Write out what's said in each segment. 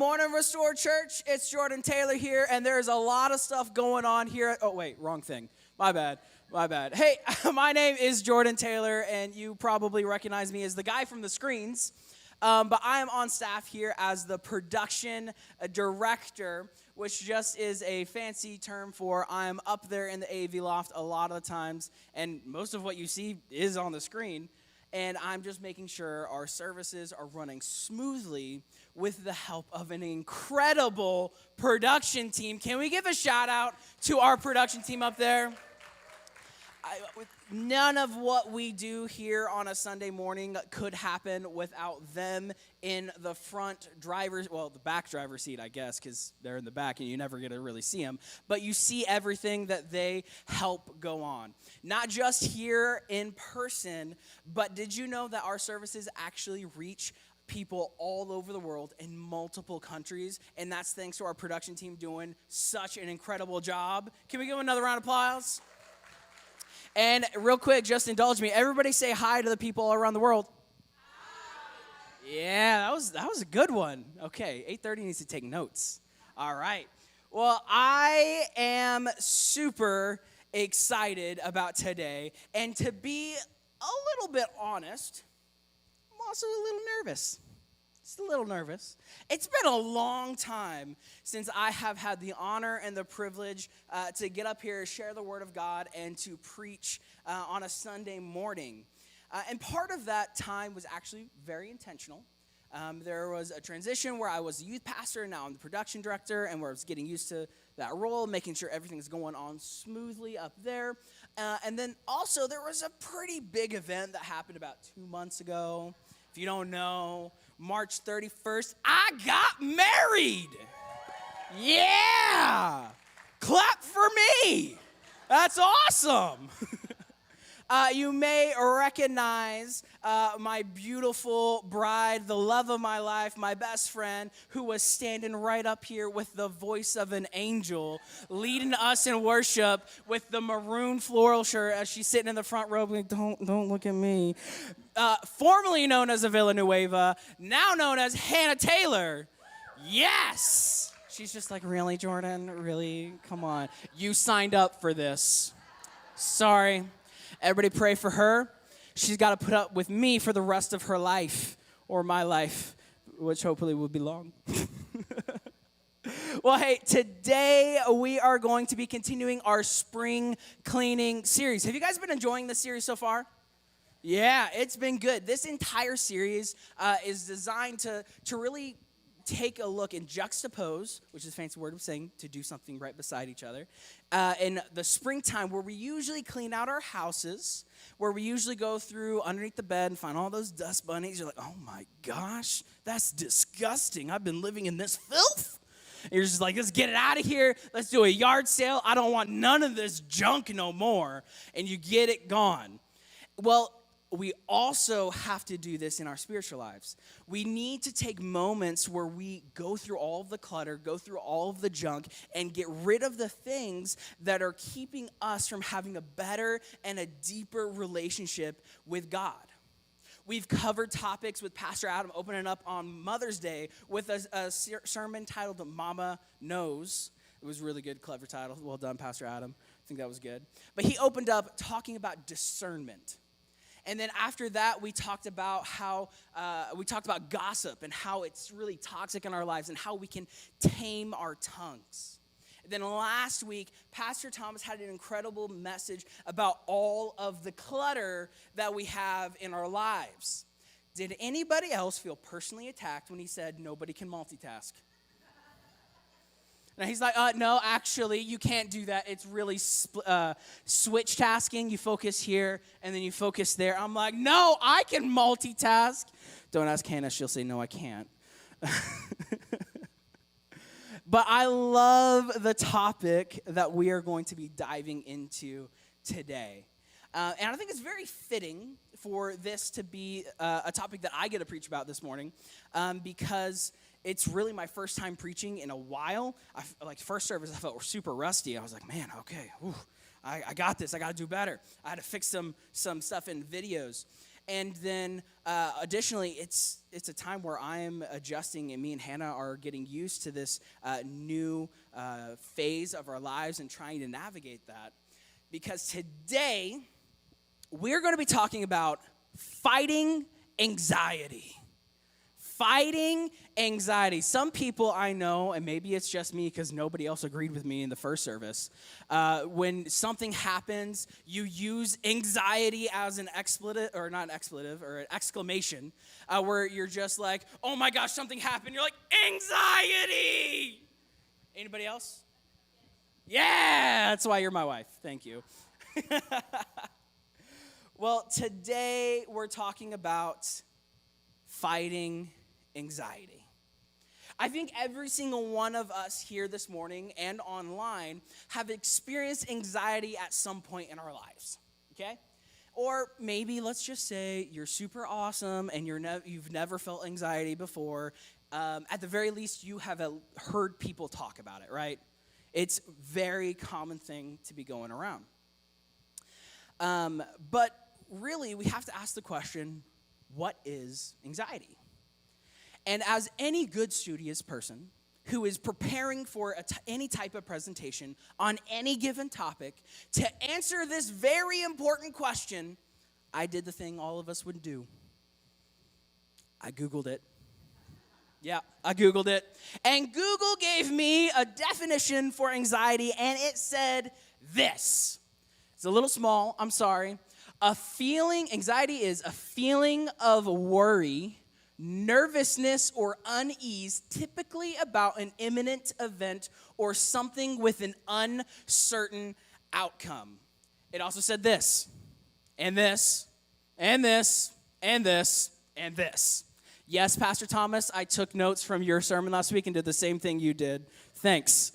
morning, Restore Church. It's Jordan Taylor here, and there's a lot of stuff going on here. Oh, wait, wrong thing. My bad. Hey, my name is Jordan Taylor, and you probably recognize me as the guy from the screens. But I am on staff here as the production director, which just is a fancy term for I'm up there in the AV loft a lot of the times, and most of what you see is on the screen. And I'm just making sure our services are running smoothly with the help of an incredible production team. Can we give a shout out to our production team up there? None of what we do here on a Sunday morning could happen without them in the the back driver's seat, I guess, because they're in the back and you never get to really see them. But you see everything that they help go on. Not just here in person, but did you know that our services actually reach people all over the world in multiple countries? And that's thanks to our production team doing such an incredible job. Can we give another round of applause? And real quick, just indulge me. Everybody say hi to the people all around the world. Hi. Yeah, that was a good one. Okay, 8:30 needs to take notes. All right. Well, I am super excited about today. And to be a little bit honest, I'm also a little nervous. Just a little nervous. It's been a long time since I have had the honor and the privilege to get up here, share the Word of God, and to preach on a Sunday morning. And part of that time was actually very intentional. There was a transition where I was a youth pastor, and now I'm the production director, and where I was getting used to that role, making sure everything's going on smoothly up there. And then also there was a pretty big event that happened about 2 months ago. If you don't know, March 31st, I got married. Yeah. Clap for me. That's awesome. You may recognize my beautiful bride, the love of my life, my best friend, who was standing right up here with the voice of an angel, leading us in worship with the maroon floral shirt as she's sitting in the front row, like, don't look at me. Formerly known as a Villanueva, now known as Hannah Taylor. Yes! She's just like, really, Jordan? Really? Come on. You signed up for this. Sorry. Everybody pray for her. She's got to put up with me for the rest of her life, or my life, which hopefully will be long. Well, hey, today we are going to be continuing our spring cleaning series. Have you guys been enjoying this series so far? Yeah, it's been good. This entire series is designed to really take a look and juxtapose, which is a fancy word of saying to do something right beside each other, in the springtime where we usually clean out our houses, where we usually go through underneath the bed and find all those dust bunnies. You're like, oh my gosh, that's disgusting. I've been living in this filth. And you're just like, let's get it out of here. Let's do a yard sale. I don't want none of this junk no more. And you get it gone. Well, we also have to do this in our spiritual lives. We need to take moments where we go through all of the clutter, go through all of the junk, and get rid of the things that are keeping us from having a better and a deeper relationship with God. We've covered topics with Pastor Adam opening up on Mother's Day with a sermon titled Mama Knows. It was a really good, clever title. Well done, Pastor Adam. I think that was good. But he opened up talking about discernment. And then after that, we talked about gossip and how it's really toxic in our lives and how we can tame our tongues. And then last week, Pastor Thomas had an incredible message about all of the clutter that we have in our lives. Did anybody else feel personally attacked when he said nobody can multitask? And he's like, no, actually, you can't do that. It's really switch tasking. You focus here, and then you focus there. I'm like, no, I can multitask. Don't ask Hannah. She'll say, no, I can't. But I love the topic that we are going to be diving into today. And I think it's very fitting for this to be a topic that I get to preach about this morning because it's really my first time preaching in a while. First service, I felt super rusty. I was like, man, okay, I got this. I got to do better. I had to fix some stuff in videos. And then additionally, it's a time where I'm adjusting, and me and Hannah are getting used to this new phase of our lives and trying to navigate that. Because today, we're going to be talking about fighting anxiety. Fighting anxiety. Some people I know, and maybe it's just me because nobody else agreed with me in the first service, when something happens, you use anxiety as an expletive, or not an expletive, or an exclamation, where you're just like, oh my gosh, something happened. You're like, anxiety! Anybody else? Yeah, that's why you're my wife. Thank you. Well, today we're talking about fighting anxiety. I think every single one of us here this morning and online have experienced anxiety at some point in our lives, okay? Or maybe let's just say you're super awesome and you've never felt anxiety before. At the very least, you have heard people talk about it, right? It's a very common thing to be going around. But really, we have to ask the question, what is anxiety? And as any good studious person who is preparing for any type of presentation on any given topic, to answer this very important question, I did the thing all of us would do. I Googled it. Yeah, I Googled it. And Google gave me a definition for anxiety, and it said this. It's a little small, I'm sorry. Anxiety is a feeling of worry, nervousness, or unease, typically about an imminent event or something with an uncertain outcome. It also said this, and this, and this, and this, and this. Yes, Pastor Thomas, I took notes from your sermon last week and did the same thing you did. Thanks.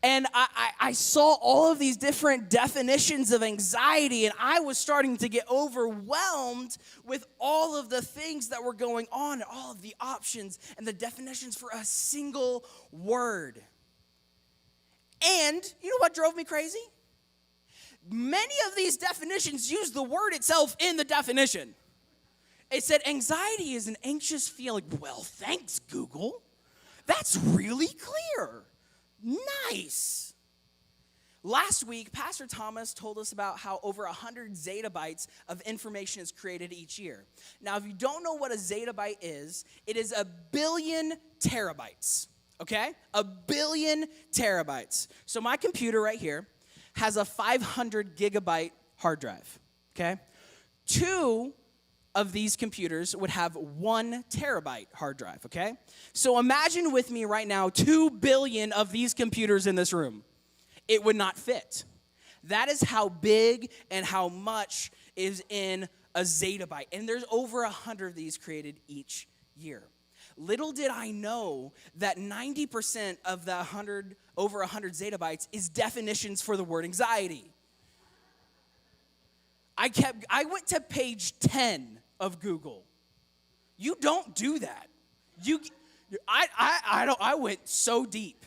And I saw all of these different definitions of anxiety, and I was starting to get overwhelmed with all of the things that were going on and all of the options and the definitions for a single word. And you know what drove me crazy? Many of these definitions use the word itself in the definition. It said anxiety is an anxious feeling. Well, thanks, Google. That's really clear. Nice. Last week, Pastor Thomas told us about how over 100 zettabytes of information is created each year. Now, if you don't know what a zettabyte is, it is a billion terabytes, okay? A billion terabytes. So my computer right here has a 500 gigabyte hard drive, okay? 2 of these computers would have 1 terabyte hard drive, okay? So imagine with me right now 2 billion of these computers in this room. It would not fit. That is how big and how much is in a zettabyte. And there's over 100 of these created each year. Little did I know that 90% of the over 100 zettabytes is definitions for the word anxiety. I went to page 10 of Google. You don't do that. I went so deep.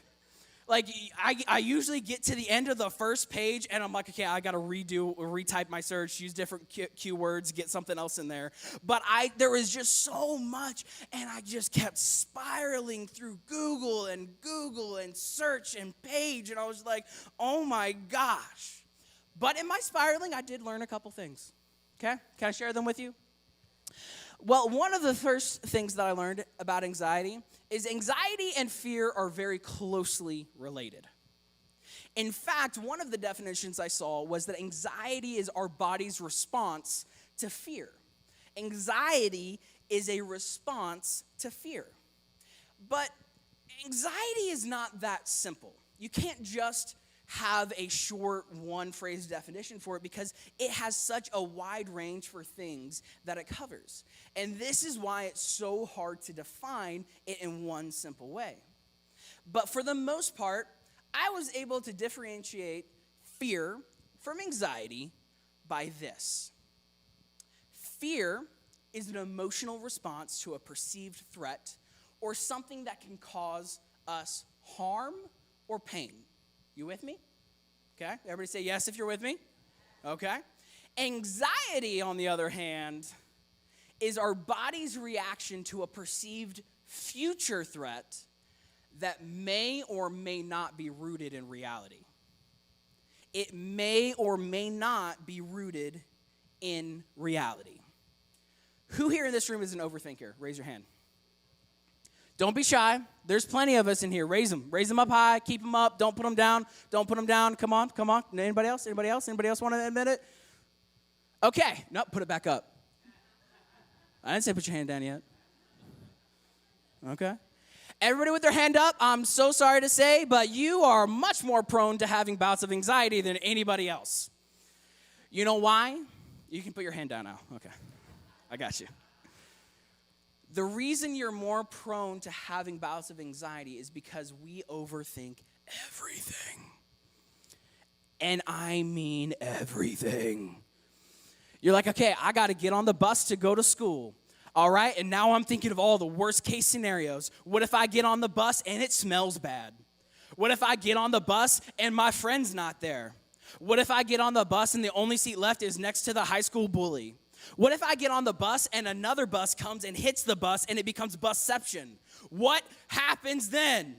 Like, I usually get to the end of the first page, and I'm like, okay, I got to retype my search, use different keywords, get something else in there. But there was just so much, and I just kept spiraling through Google and search and page, and I was like, oh my gosh. But in my spiraling, I did learn a couple things. Okay? Can I share them with you? Well, one of the first things that I learned about anxiety is anxiety and fear are very closely related. In fact, one of the definitions I saw was that anxiety is our body's response to fear. Anxiety is a response to fear. But anxiety is not that simple. You can't just have a short one-phrase definition for it because it has such a wide range for things that it covers. And this is why it's so hard to define it in one simple way. But for the most part, I was able to differentiate fear from anxiety by this. Fear is an emotional response to a perceived threat or something that can cause us harm or pain. You with me? Okay. Everybody say yes if you're with me. Okay. Anxiety, on the other hand, is our body's reaction to a perceived future threat that may or may not be rooted in reality. It may or may not be rooted in reality. Who here in this room is an overthinker? Raise your hand. Don't be shy. There's plenty of us in here. Raise them. Raise them up high. Keep them up. Don't put them down. Don't put them down. Come on. Come on. Anybody else? Anybody else? Anybody else want to admit it? Okay. No, put it back up. I didn't say put your hand down yet. Okay. Everybody with their hand up, I'm so sorry to say, but you are much more prone to having bouts of anxiety than anybody else. You know why? You can put your hand down now. Okay. I got you. The reason you're more prone to having bouts of anxiety is because we overthink everything. And I mean everything. You're like, okay, I got to get on the bus to go to school. All right, and now I'm thinking of all the worst case scenarios. What if I get on the bus and it smells bad? What if I get on the bus and my friend's not there? What if I get on the bus and the only seat left is next to the high school bully? What if I get on the bus and another bus comes and hits the bus and it becomes busception? What happens then?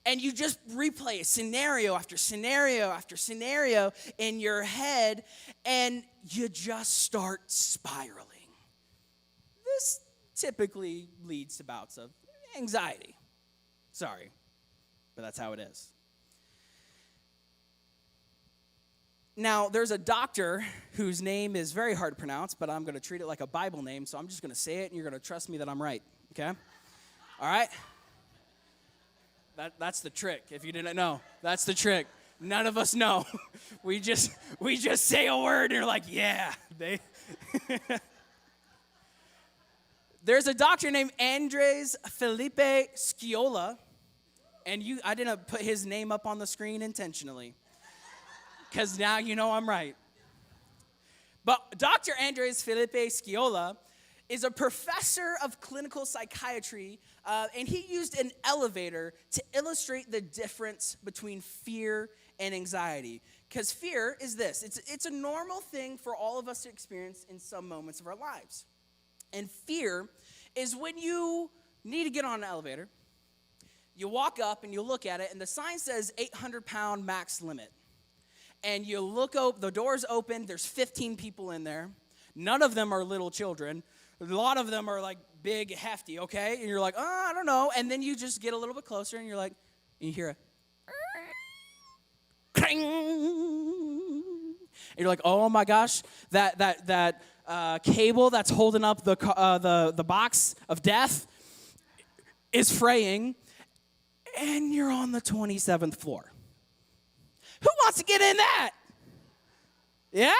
And you just replay scenario after scenario after scenario in your head, and you just start spiraling. This typically leads to bouts of anxiety. Sorry, but that's how it is. Now, there's a doctor whose name is very hard to pronounce, but I'm going to treat it like a Bible name, so I'm just going to say it, and you're going to trust me that I'm right, okay? All right? That's the trick, if you didn't know. That's the trick. None of us know. We just say a word, and you're like, yeah. There's a doctor named Andres Felipe Sciola, and I didn't put his name up on the screen intentionally, because now you know I'm right. But Dr. Andres Felipe Sciola is a professor of clinical psychiatry, and he used an elevator to illustrate the difference between fear and anxiety. Because fear is this. It's a normal thing for all of us to experience in some moments of our lives. And fear is when you need to get on an elevator, you walk up and you look at it, and the sign says 800-pound max limit. And you look up, the door's open, there's 15 people in there. None of them are little children. A lot of them are like big, hefty, okay? And you're like, oh, I don't know. And then you just get a little bit closer, and you're like, and you hear a clang. And you're like, oh my gosh, that cable that's holding up the box of death is fraying, and you're on the 27th floor. Who wants to get in that? Yeah?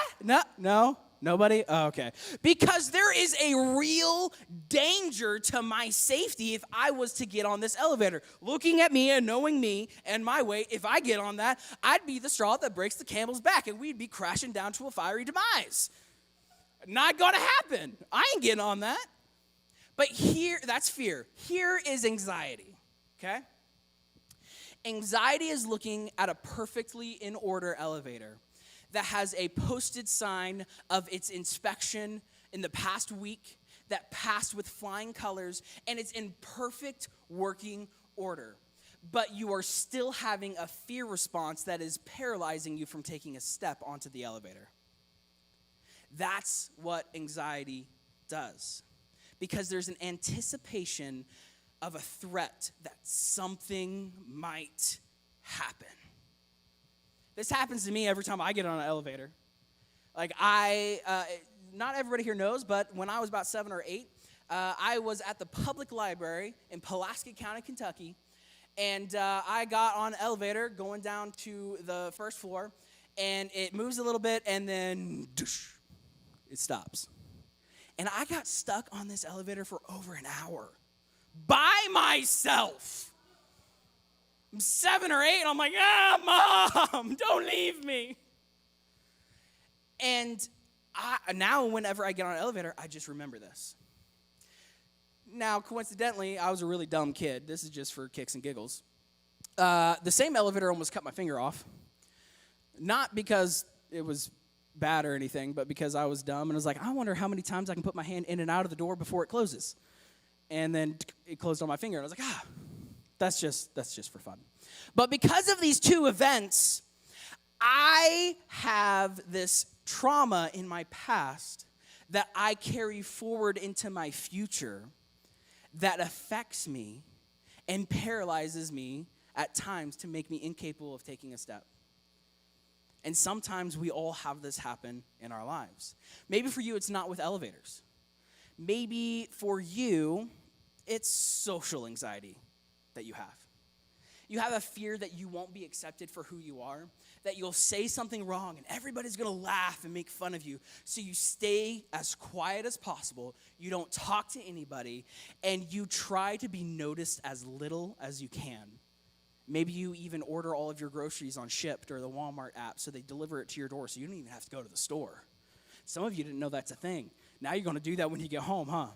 No? Nobody? Oh, okay. Because there is a real danger to my safety if I was to get on this elevator. Looking at me and knowing me and my weight, if I get on that, I'd be the straw that breaks the camel's back, and we'd be crashing down to a fiery demise. Not gonna happen. I ain't getting on that. But that's fear. Here is anxiety, okay? Anxiety is looking at a perfectly in order elevator that has a posted sign of its inspection in the past week that passed with flying colors, and it's in perfect working order. But you are still having a fear response that is paralyzing you from taking a step onto the elevator. That's what anxiety does. Because there's an anticipation of a threat that something might happen. This happens to me every time I get on an elevator. Like not everybody here knows, but when I was about 7 or 8, I was at the public library in Pulaski County, Kentucky, and I got on an elevator going down to the first floor, and it moves a little bit, and then it stops. And I got stuck on this elevator for over an hour by myself. I'm 7 or 8, and I'm like, Mom, don't leave me. And now whenever I get on an elevator, I just remember this. Now, coincidentally, I was a really dumb kid. This is just for kicks and giggles. The same elevator almost cut my finger off. Not because it was bad or anything, but because I was dumb and I was like, I wonder how many times I can put my hand in and out of the door before it closes. And then it closed on my finger. And I was like, that's just for fun. But because of these two events, I have this trauma in my past that I carry forward into my future that affects me and paralyzes me at times to make me incapable of taking a step. And sometimes we all have this happen in our lives. Maybe for you, it's not with elevators. Maybe for you, it's social anxiety that you have. You have a fear that you won't be accepted for who you are, that you'll say something wrong and everybody's gonna laugh and make fun of you. So you stay as quiet as possible, you don't talk to anybody, and you try to be noticed as little as you can. Maybe you even order all of your groceries on Shipt or the Walmart app so they deliver it to your door so you don't even have to go to the store. Some of you didn't know that's a thing. Now you're gonna do that when you get home, huh?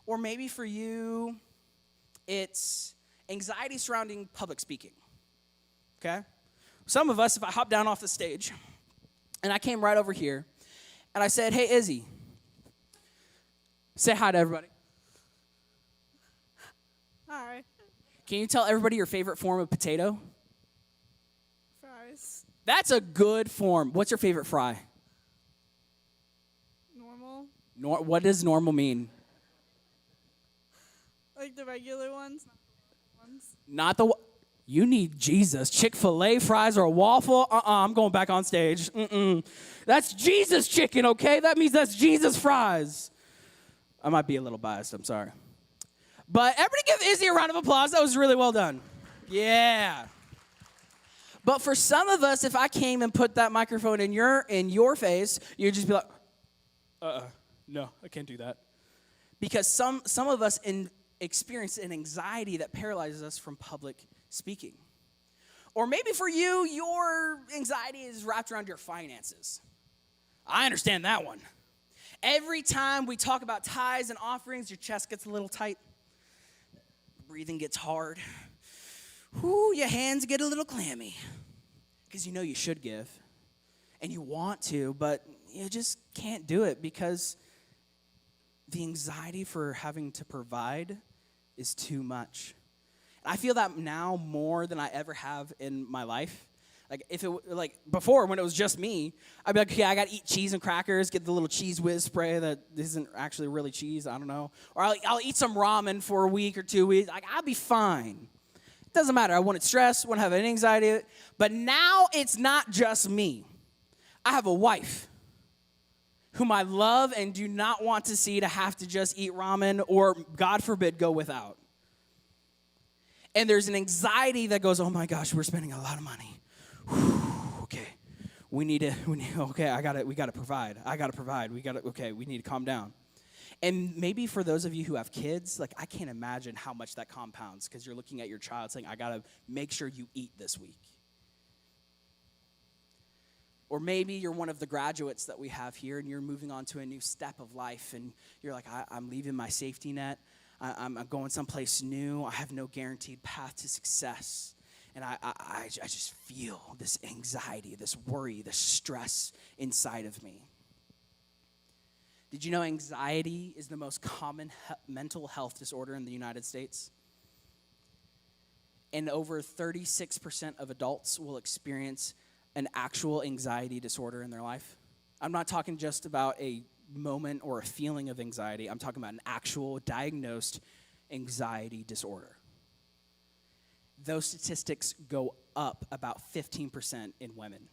Or maybe for you, it's anxiety surrounding public speaking, okay? Some of us, if I hop down off the stage and I came right over here and I said, hey, Izzy, say hi to everybody. Hi. Can you tell everybody your favorite form of potato? Fries. That's a good form. What's your favorite fry? Normal. What does normal mean? Like the regular ones, Not the you need Jesus. Chick-fil-A fries or a waffle? I'm going back on stage. That's Jesus chicken, okay? That means that's Jesus fries. I might be a little biased, I'm sorry. But everybody give Izzy a round of applause. That was really well done. Yeah. But for some of us, if I came and put that microphone in your face, you'd just be like, no, I can't do that. Because some of us experience an anxiety that paralyzes us from public speaking. Or maybe for you, your anxiety is wrapped around your finances. I understand that one. Every time we talk about tithes and offerings, your chest gets a little tight. Breathing gets hard. Your hands get a little clammy. Because you know you should give. And you want to, but you just can't do it because the anxiety for having to provide is too much. And I feel that now more than I ever have in my life. Like before, when it was just me, I'd be like, okay, I got to eat cheese and crackers, get the little Cheese Whiz spray that isn't actually really cheese, I don't know. Or I'll eat some ramen for a week or 2 weeks. Like, I'll be fine. It doesn't matter. I wouldn't stress, wouldn't have any anxiety. But now it's not just me. I have a wife whom I love and do not want to see to have to just eat ramen or, God forbid, go without. And there's an anxiety that goes, oh my gosh, we're spending a lot of money. Okay, we need to provide. We need to calm down. And maybe for those of you who have kids, like I can't imagine how much that compounds because you're looking at your child saying, I got to make sure you eat this week. Or maybe you're one of the graduates that we have here and you're moving on to a new step of life and you're like, I'm leaving my safety net. I'm going someplace new. I have no guaranteed path to success. And I just feel this anxiety, this worry, this stress inside of me. Did you know anxiety is the most common mental health disorder in the United States? And over 36% of adults will experience an actual anxiety disorder in their life. I'm not talking just about a moment or a feeling of anxiety. I'm talking about an actual diagnosed anxiety disorder. Those statistics go up about 15% in women.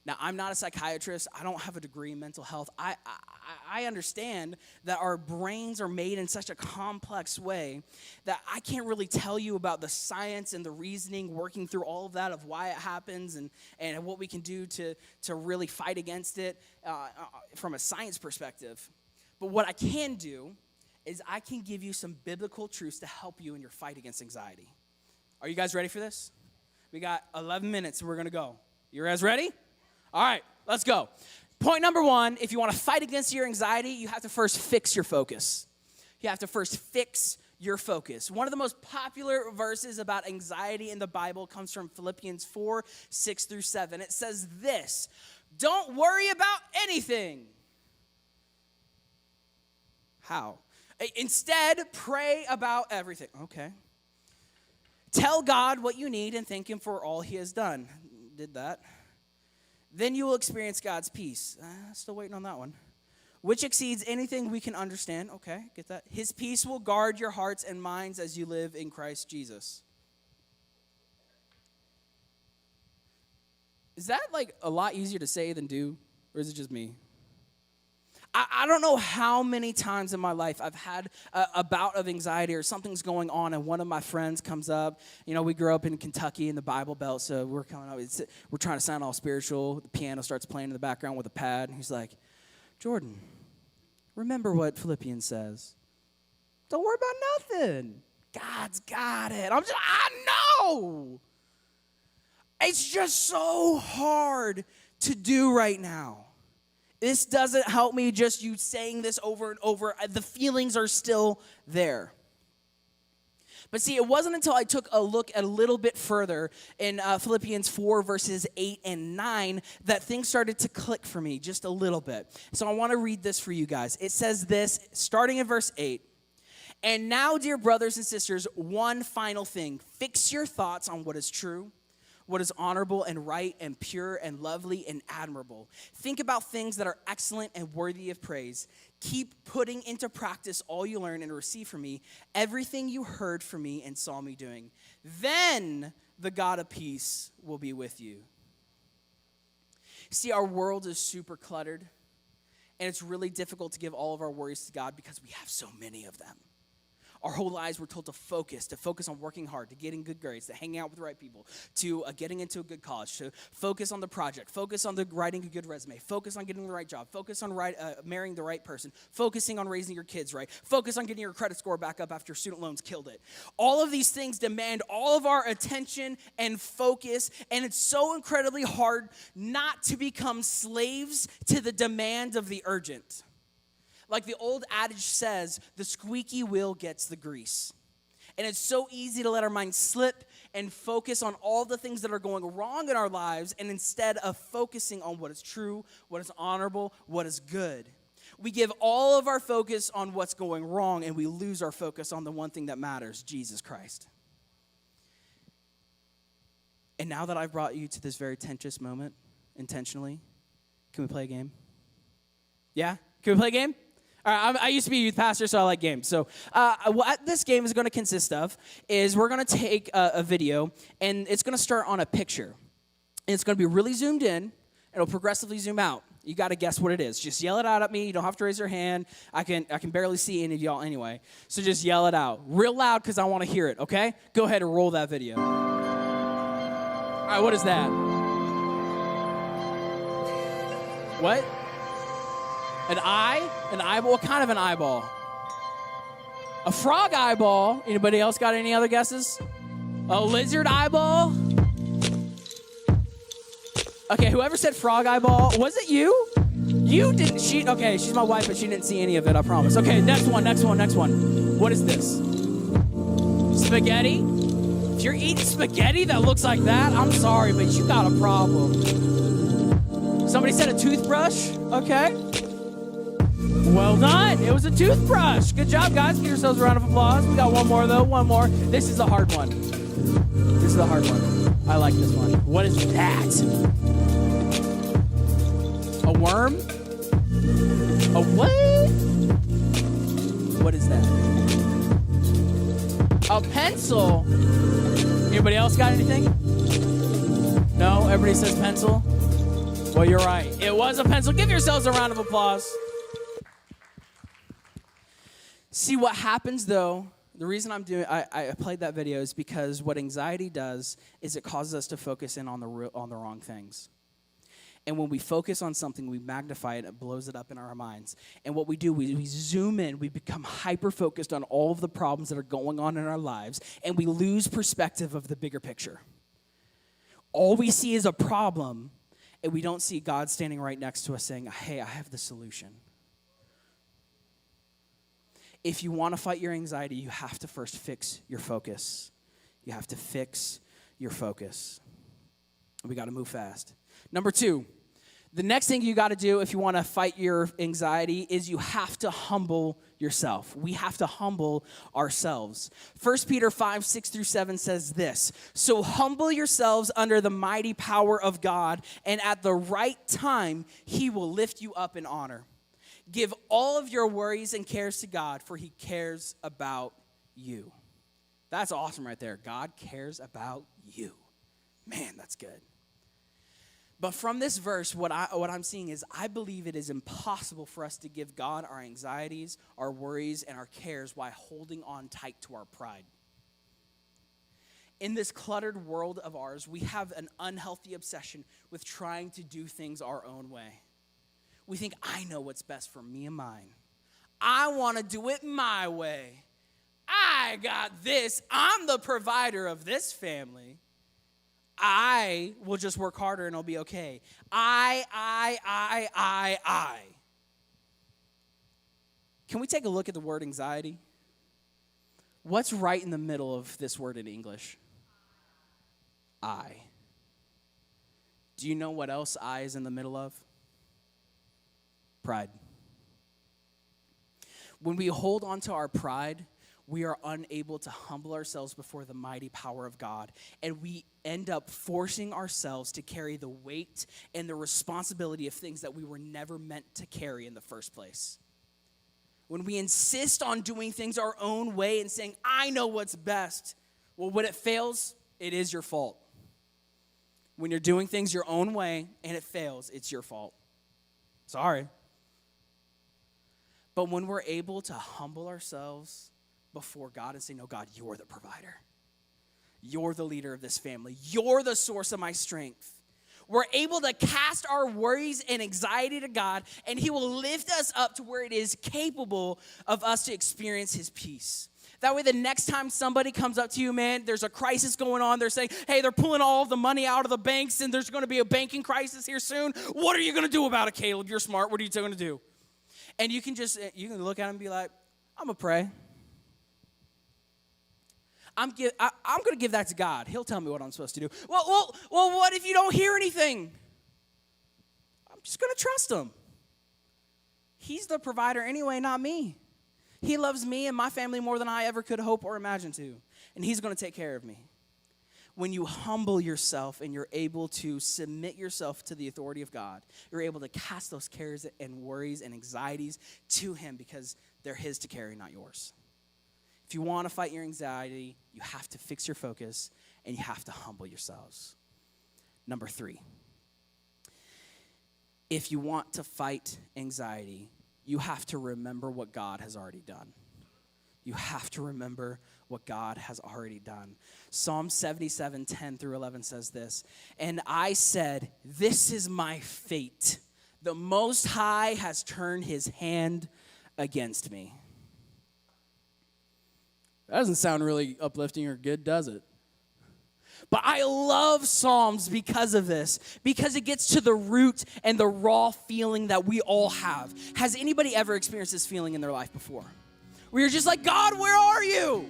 Now, I'm not a psychiatrist. I don't have a degree in mental health. I understand that our brains are made in such a complex way that I can't really tell you about the science and the reasoning working through all of that of why it happens and what we can do to really fight against it from a science perspective. But what I can do is I can give you some biblical truths to help you in your fight against anxiety. Are you guys ready for this? We got 11 minutes and we're going to go. You guys ready? All right, let's go. Point number one, if you want to fight against your anxiety, you have to first fix your focus. You have to first fix your focus. One of the most popular verses about anxiety in the Bible comes from Philippians 4, 6 through 7. It says this, don't worry about anything. How? Instead, pray about everything. Okay. Tell God what you need and thank him for all he has done. Did that. Then you will experience God's peace. Still waiting on that one. Which exceeds anything we can understand. Okay, get that. His peace will guard your hearts and minds as you live in Christ Jesus. Is that like a lot easier to say than do? Or is it just me? I don't know how many times in my life I've had a bout of anxiety or something's going on and one of my friends comes up. You know, we grew up in Kentucky in the Bible Belt, so we're coming up. We're trying to sound all spiritual. The piano starts playing in the background with a pad. And he's like, Jordan, remember what Philippians says. Don't worry about nothing. God's got it. I know. It's just so hard to do right now. This doesn't help me just you saying this over and over. The feelings are still there. But see, it wasn't until I took a look a little bit further in Philippians 4, verses 8 and 9, that things started to click for me just a little bit. So I want to read this for you guys. It says this, starting in verse 8. And now, dear brothers and sisters, one final thing. Fix your thoughts on what is true, what is honorable and right and pure and lovely and admirable. Think about things that are excellent and worthy of praise. Keep putting into practice all you learn and receive from me, everything you heard from me and saw me doing. Then the God of peace will be with you. See, our world is super cluttered, and it's really difficult to give all of our worries to God because we have so many of them. Our whole lives we're told to focus on working hard, to getting good grades, to hanging out with the right people, to getting into a good college, to focus on the project, focus on the writing a good resume, focus on getting the right job, focus on marrying the right person, focusing on raising your kids right, focus on getting your credit score back up after student loans killed it. All of these things demand all of our attention and focus, and it's so incredibly hard not to become slaves to the demand of the urgent. Like the old adage says, the squeaky wheel gets the grease. And it's so easy to let our minds slip and focus on all the things that are going wrong in our lives, and instead of focusing on what is true, what is honorable, what is good. We give all of our focus on what's going wrong, and we lose our focus on the one thing that matters, Jesus Christ. And now that I've brought you to this very tense moment, intentionally, can we play a game? Yeah? Can we play a game? All right, I used to be a youth pastor, so I like games. So what this game is going to consist of is we're going to take a video, and it's going to start on a picture. And it's going to be really zoomed in. It'll progressively zoom out. You got to guess what it is. Just yell it out at me. You don't have to raise your hand. I can barely see any of y'all anyway. So just yell it out real loud because I want to hear it, okay? Go ahead and roll that video. All right, what is that? What? An eye? An eyeball? What kind of an eyeball? A frog eyeball. Anybody else got any other guesses? A lizard eyeball? Okay, whoever said frog eyeball, was it you? You didn't, okay, she's my wife, but she didn't see any of it, I promise. Okay, next one. What is this? Spaghetti? If you're eating spaghetti that looks like that, I'm sorry, but you got a problem. Somebody said a toothbrush? Okay. Well done. It was a toothbrush. Good job, guys. Give yourselves a round of applause. We got one more, though. One more. This is the hard one. I like this one. What is that? A worm? A what? What is that? A pencil. Anybody else got anything? No? Everybody says pencil? Well, you're right. It was a pencil. Give yourselves a round of applause. See, what happens, though, the reason I played that video is because what anxiety does is it causes us to focus in on the wrong things. And when we focus on something, we magnify it, it blows it up in our minds. And what we do, we zoom in, we become hyper-focused on all of the problems that are going on in our lives, and we lose perspective of the bigger picture. All we see is a problem, and we don't see God standing right next to us saying, hey, I have the solution. if you want to fight your anxiety, you have to first fix your focus. You have to fix your focus. We got to move fast. Number 2, the next thing you got to do if you want to fight your anxiety is you have to humble yourself. We have to humble ourselves. 1 Peter 5:6-7 says this, "So humble yourselves under the mighty power of God, and at the right time, he will lift you up in honor. Give all of your worries and cares to God, for he cares about you." That's awesome right there. God cares about you. Man, that's good. But from this verse, what I'm seeing is I believe it is impossible for us to give God our anxieties, our worries, and our cares while holding on tight to our pride. In this cluttered world of ours, we have an unhealthy obsession with trying to do things our own way. We think, I know what's best for me and mine. I want to do it my way. I got this. I'm the provider of this family. I will just work harder and it'll be okay. I. Can we take a look at the word anxiety? What's right in the middle of this word in English? I. Do you know what else I is in the middle of? Pride. When we hold on to our pride, we are unable to humble ourselves before the mighty power of God. And we end up forcing ourselves to carry the weight and the responsibility of things that we were never meant to carry in the first place. When we insist on doing things our own way and saying, I know what's best, well, when it fails, it is your fault. When you're doing things your own way and it fails, it's your fault. Sorry. But when we're able to humble ourselves before God and say, no, God, you're the provider. You're the leader of this family. You're the source of my strength. We're able to cast our worries and anxiety to God, and he will lift us up to where it is capable of us to experience his peace. That way, the next time somebody comes up to you, man, there's a crisis going on. They're saying, hey, they're pulling all of the money out of the banks, and there's going to be a banking crisis here soon. What are you going to do about it, Caleb? You're smart. What are you going to do? And you can look at him and be like, I'm going to pray. I'm going to give that to God. He'll tell me what I'm supposed to do. Well, what if you don't hear anything? I'm just going to trust him. He's the provider anyway, not me. He loves me and my family more than I ever could hope or imagine to. And he's going to take care of me. When you humble yourself and you're able to submit yourself to the authority of God, you're able to cast those cares and worries and anxieties to him because they're his to carry, not yours. If you want to fight your anxiety, you have to fix your focus and you have to humble yourselves. Number 3, if you want to fight anxiety, you have to remember what God has already done. You have to remember what God has already done. Psalm 77:10-11 says this, and I said, this is my fate. The Most High has turned his hand against me. That doesn't sound really uplifting or good, does it? But I love Psalms because of this, because it gets to the root and the raw feeling that we all have. Has anybody ever experienced this feeling in their life before? Where you're just like, God, where are you?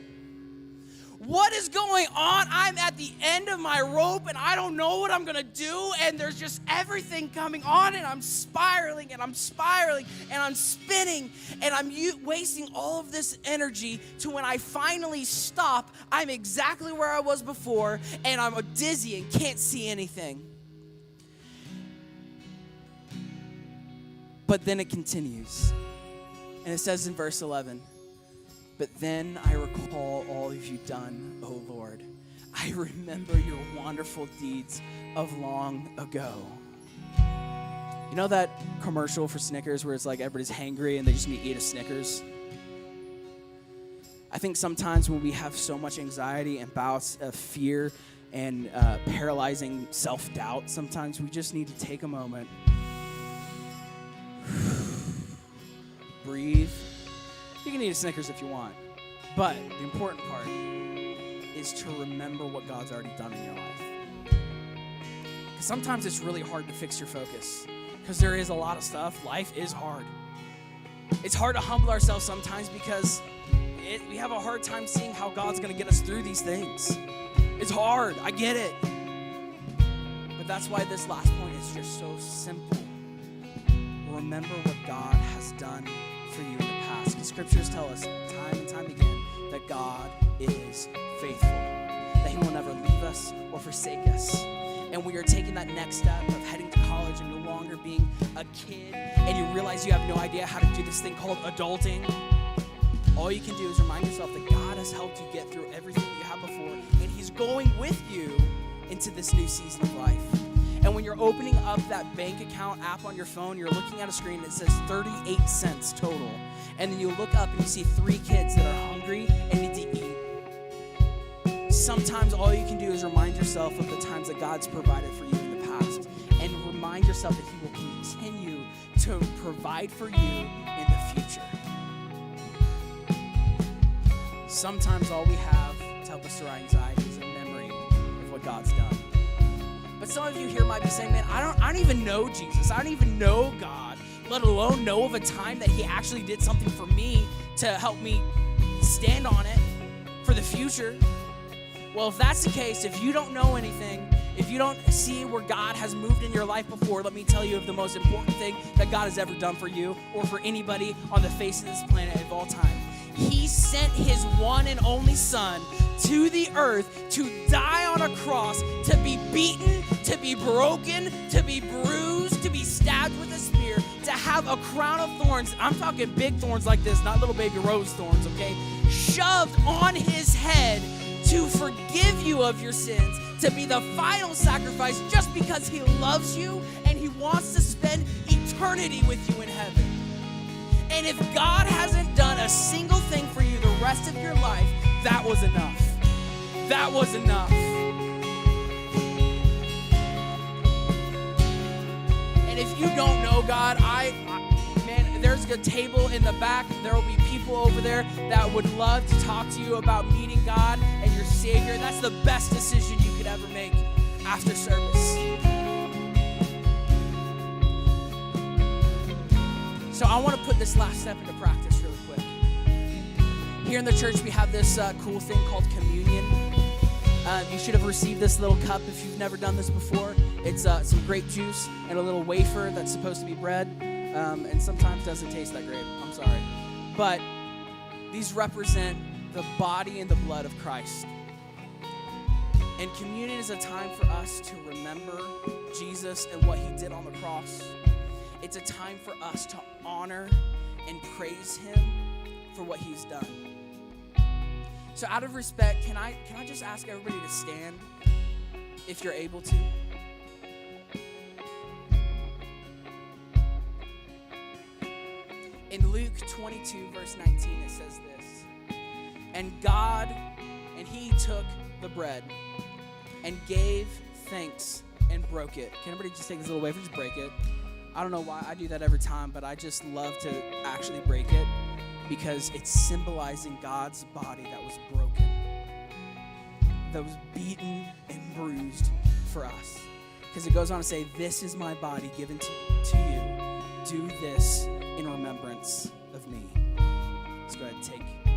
What is going on? I'm at the end of my rope and I don't know what I'm going to do. And there's just everything coming on and I'm spiraling and I'm spinning and I'm wasting all of this energy to when I finally stop, I'm exactly where I was before and I'm dizzy and can't see anything. But then it continues. And it says in verse 11, but then I recall all you've done, O Lord. I remember your wonderful deeds of long ago. You know that commercial for Snickers where it's like everybody's hangry and they just need to eat a Snickers? I think sometimes when we have so much anxiety and bouts of fear and paralyzing self-doubt, sometimes we just need to take a moment, breathe. You can eat a Snickers if you want. But the important part is to remember what God's already done in your life. Because sometimes it's really hard to fix your focus. Because there is a lot of stuff. Life is hard. It's hard to humble ourselves sometimes because we have a hard time seeing how God's going to get us through these things. It's hard. I get it. But that's why this last point is just so simple. Remember what God has done for you in the past. Because scriptures tell us time and time again that God is faithful, that he will never leave us or forsake us. And we are taking that next step of heading to college and no longer being a kid, and you realize you have no idea how to do this thing called adulting. All you can do is remind yourself that God has helped you get through everything that you had before, and he's going with you into this new season of life. And when you're opening up that bank account app on your phone, you're looking at a screen that says 38 cents total. And then you look up and you see 3 kids that are hungry and need to eat. Sometimes all you can do is remind yourself of the times that God's provided for you in the past, and remind yourself that he will continue to provide for you in the future. Sometimes all we have to help us through our anxiety is a memory of what God's done. But some of you here might be saying, man, I don't even know Jesus. I don't even know God, let alone know of a time that he actually did something for me to help me stand on it for the future. Well, if that's the case, if you don't know anything, if you don't see where God has moved in your life before, let me tell you of the most important thing that God has ever done for you or for anybody on the face of this planet of all time. He sent his one and only son to the earth to die on a cross, to be beaten, to be broken, to be bruised, to be stabbed with a spear, to have a crown of thorns. I'm talking big thorns like this, not little baby rose thorns, okay? Shoved on his head to forgive you of your sins, to be the final sacrifice just because he loves you and he wants to spend eternity with you in heaven. And if God hasn't done a single thing for you the rest of your life, that was enough. That was enough. And if you don't know God, man, there's a table in the back. There will be people over there that would love to talk to you about meeting God and your Savior. That's the best decision you could ever make after service. So I want to put this last step into practice really quick. Here in the church, we have this cool thing called communion. You should have received this little cup if you've never done this before. It's some grape juice and a little wafer that's supposed to be bread, and sometimes doesn't taste that great. I'm sorry. But these represent the body and the blood of Christ. And communion is a time for us to remember Jesus and what he did on the cross. It's a time for us to honor and praise him for what he's done. So out of respect, can I just ask everybody to stand if you're able to? In Luke 22, verse 19, it says this. And he took the bread and gave thanks and broke it. Can everybody just take this little wafer, just break it? I don't know why I do that every time, but I just love to actually break it because it's symbolizing God's body that was broken, that was beaten and bruised for us. Because it goes on to say, this is my body given to you. Do this in remembrance of me. Let's go ahead and take the bread.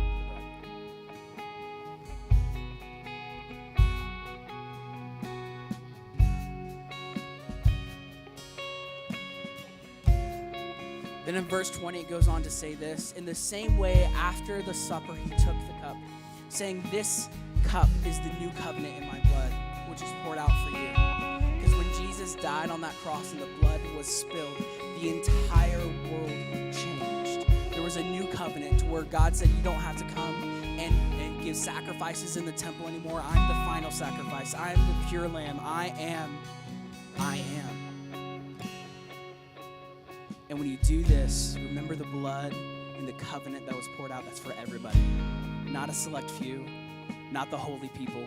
Then in verse 20, it goes on to say this. In the same way, after the supper, he took the cup, saying, this cup is the new covenant in my blood, which is poured out for you. Because when Jesus died on that cross and the blood was spilled, the entire world changed. There was a new covenant to where God said, you don't have to come and give sacrifices in the temple anymore. I'm the final sacrifice. I am the pure lamb. I am. And when you do this, remember the blood and the covenant that was poured out. That's for everybody. Not a select few, not the holy people.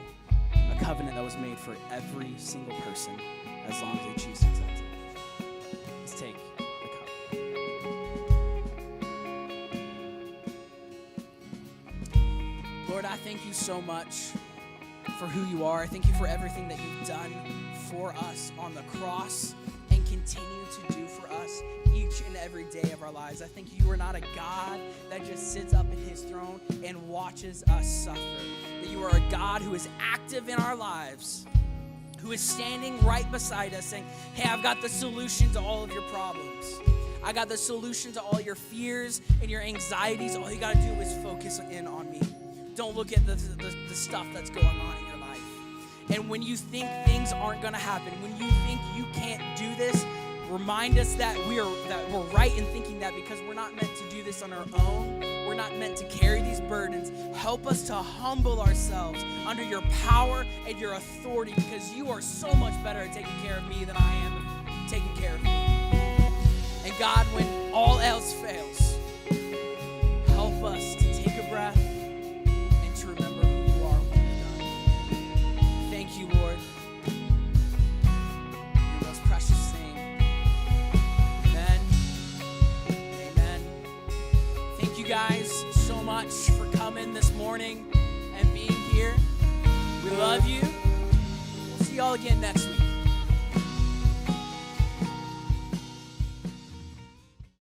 A covenant that was made for every single person as long as they choose to accept it. Let's take the cup. Lord, I thank you so much for who you are. I thank you for everything that you've done for us on the cross. And continue to do for us each and every day of our lives. I think you are not a God that just sits up in his throne and watches us suffer. That you are a God who is active in our lives, who is standing right beside us saying, hey, I've got the solution to all of your problems. I got the solution to all your fears and your anxieties. All you got to do is focus in on me. Don't look at the stuff that's going on in your life. And when you think things aren't going to happen, when you think you can't do this, remind us that we're right in thinking that, because we're not meant to do this on our own. We're not meant to carry these burdens. Help us to humble ourselves under your power and your authority, because you are so much better at taking care of me than I am at taking care of me. And God, when all else fails, help us to take a breath and to remember who you are when we're done. Thank you, Lord. In your most precious name. Amen. Amen. Thank you guys so much for coming this morning and being here. We love you. We'll see y'all again next week.